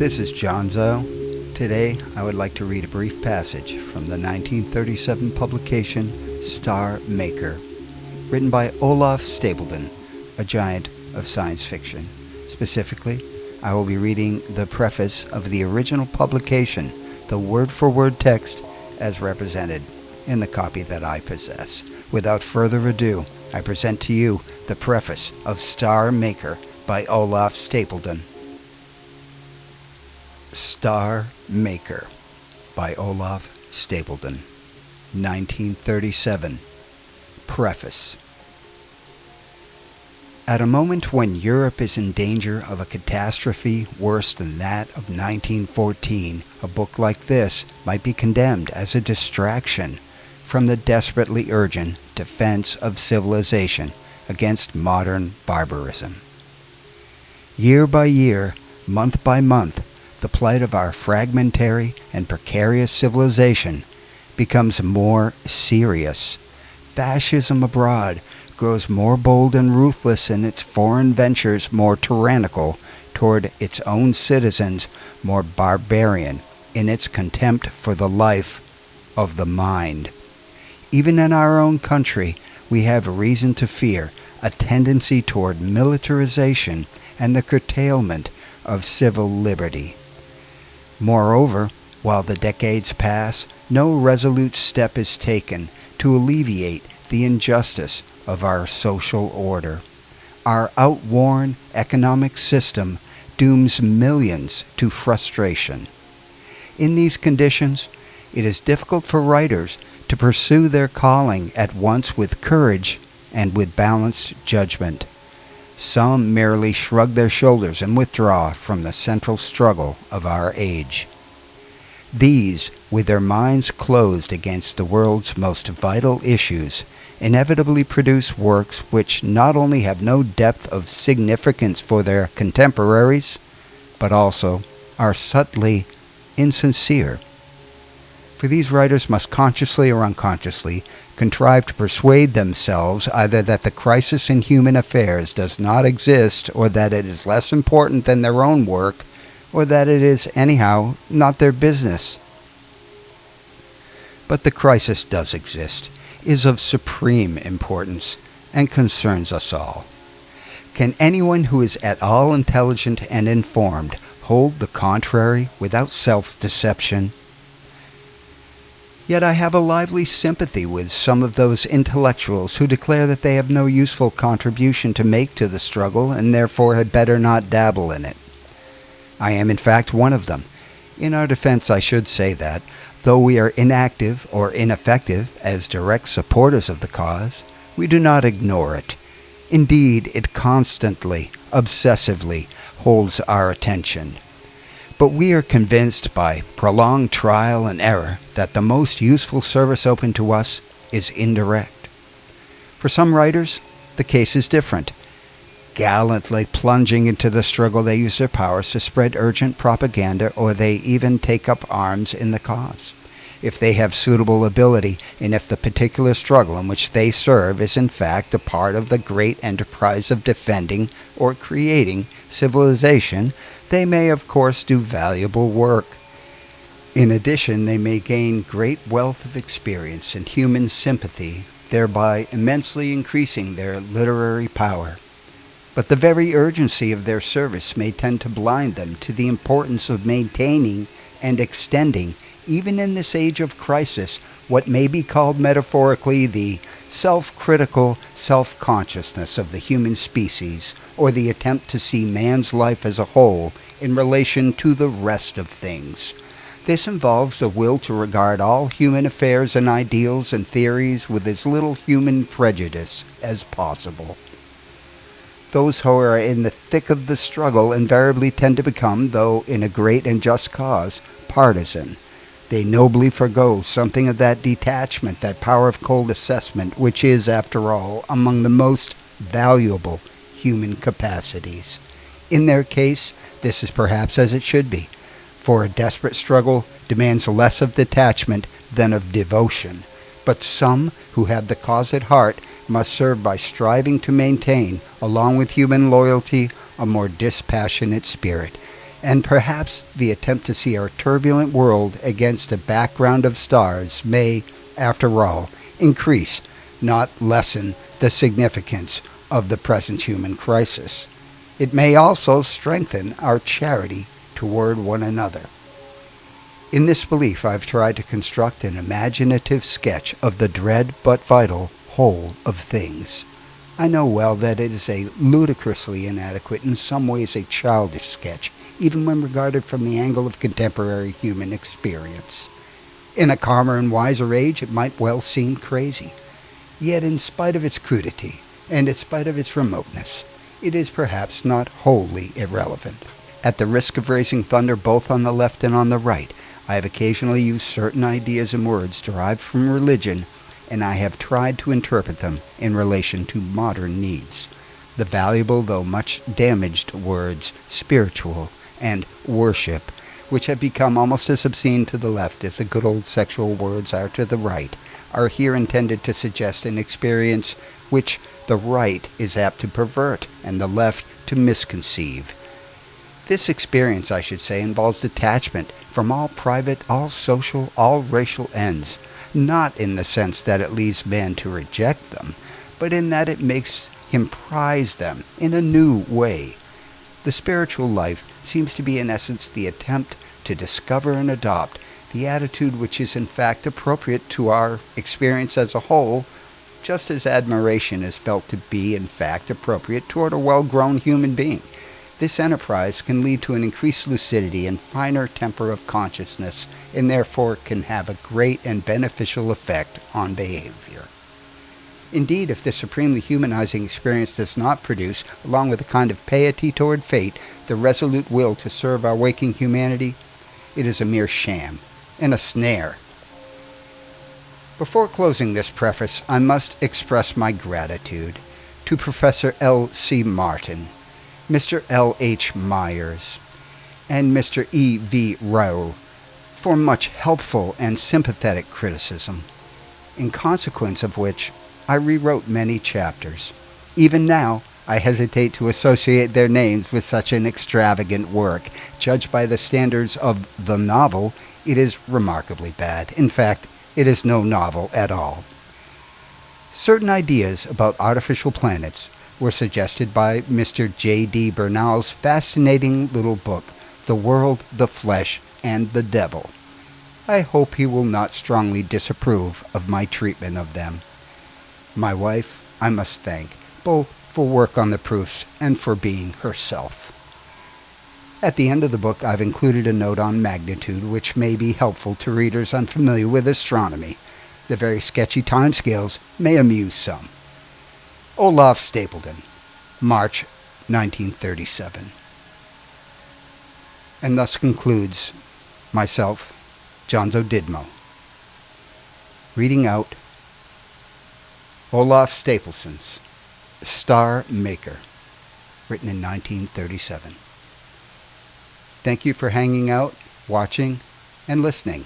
This is Johnzo. Today I would like to read a brief passage from the 1937 publication Star Maker, written by Olaf Stapledon, a giant of science fiction. Specifically, I will be reading the preface of the original publication, the word-for-word text as represented in the copy that I possess. Without further ado, I present to you the preface of Star Maker by Olaf Stapledon. Star Maker by Olaf Stapledon, 1937. Preface. At a moment when Europe is in danger of a catastrophe worse than that of 1914, a book like this might be condemned as a distraction from the desperately urgent defense of civilization against modern barbarism. Year by year, month by month, the plight of our fragmentary and precarious civilization becomes more serious. Fascism abroad grows more bold and ruthless in its foreign ventures, more tyrannical toward its own citizens, more barbarian in its contempt for the life of the mind. Even in our own country, we have reason to fear a tendency toward militarization and the curtailment of civil liberty. Moreover, while the decades pass, no resolute step is taken to alleviate the injustice of our social order. Our outworn economic system dooms millions to frustration. In these conditions, it is difficult for writers to pursue their calling at once with courage and with balanced judgment. Some merely shrug their shoulders and withdraw from the central struggle of our age. These, with their minds closed against the world's most vital issues, inevitably produce works which not only have no depth of significance for their contemporaries, but also are subtly insincere. For these writers must consciously or unconsciously contrive to persuade themselves either that the crisis in human affairs does not exist, or that it is less important than their own work, or that it is anyhow not their business. But the crisis does exist, is of supreme importance, and concerns us all. Can anyone who is at all intelligent and informed hold the contrary without self-deception? Yet I have a lively sympathy with some of those intellectuals who declare that they have no useful contribution to make to the struggle and therefore had better not dabble in it. I am in fact one of them. In our defense I should say that, though we are inactive or ineffective as direct supporters of the cause, we do not ignore it. Indeed, it constantly, obsessively holds our attention. But we are convinced by prolonged trial and error that the most useful service open to us is indirect. For some writers, the case is different. Gallantly plunging into the struggle, they use their powers to spread urgent propaganda, or they even take up arms in the cause. If they have suitable ability, and if the particular struggle in which they serve is in fact a part of the great enterprise of defending or creating civilization, they may of course do valuable work. In addition, they may gain great wealth of experience and human sympathy, thereby immensely increasing their literary power. But the very urgency of their service may tend to blind them to the importance of maintaining and extending, even in this age of crisis, what may be called metaphorically the self-critical self-consciousness of the human species, or the attempt to see man's life as a whole in relation to the rest of things. This involves the will to regard all human affairs and ideals and theories with as little human prejudice as possible. Those who are in the thick of the struggle invariably tend to become, though in a great and just cause, partisan. They nobly forgo something of that detachment, that power of cold assessment, which is, after all, among the most valuable human capacities. In their case, this is perhaps as it should be, for a desperate struggle demands less of detachment than of devotion. But some who have the cause at heart must serve by striving to maintain, along with human loyalty, a more dispassionate spirit. And perhaps the attempt to see our turbulent world against a background of stars may, after all, increase, not lessen, the significance of the present human crisis. It may also strengthen our charity toward one another. In this belief, I've tried to construct an imaginative sketch of the dread but vital whole of things. I know well that it is a ludicrously inadequate, in some ways a childish sketch, even when regarded from the angle of contemporary human experience. In a calmer and wiser age, it might well seem crazy. Yet in spite of its crudity, and in spite of its remoteness, it is perhaps not wholly irrelevant. At the risk of raising thunder both on the left and on the right, I have occasionally used certain ideas and words derived from religion, and I have tried to interpret them in relation to modern needs. The valuable, though much damaged, words spiritual and worship, which have become almost as obscene to the left as the good old sexual words are to the right, are here intended to suggest an experience which the right is apt to pervert and the left to misconceive. This experience, I should say, involves detachment from all private, all social, all racial ends, not in the sense that it leads man to reject them, but in that it makes him prize them in a new way. The spiritual life seems to be in essence the attempt to discover and adopt the attitude which is in fact appropriate to our experience as a whole, just as admiration is felt to be in fact appropriate toward a well-grown human being. This enterprise can lead to an increased lucidity and finer temper of consciousness, and therefore can have a great and beneficial effect on behavior. Indeed, if this supremely humanizing experience does not produce, along with a kind of piety toward fate, the resolute will to serve our waking humanity, it is a mere sham and a snare. Before closing this preface, I must express my gratitude to Professor L. C. Martin, Mr. L. H. Myers, and Mr. E. V. Rao for much helpful and sympathetic criticism, in consequence of which I rewrote many chapters. Even now, I hesitate to associate their names with such an extravagant work. Judged by the standards of the novel, it is remarkably bad. In fact, it is no novel at all. Certain ideas about artificial planets were suggested by Mr. J. D. Bernal's fascinating little book, The World, the Flesh, and the Devil. I hope he will not strongly disapprove of my treatment of them. My wife, I must thank, both for work on the proofs and for being herself. At the end of the book, I've included a note on magnitude, which may be helpful to readers unfamiliar with astronomy. The very sketchy timescales may amuse some. Olaf Stapledon, March 1937. And thus concludes myself, Jonzo Didmo, reading out Olaf Stapledon's Star Maker, written in 1937. Thank you for hanging out, watching, and listening.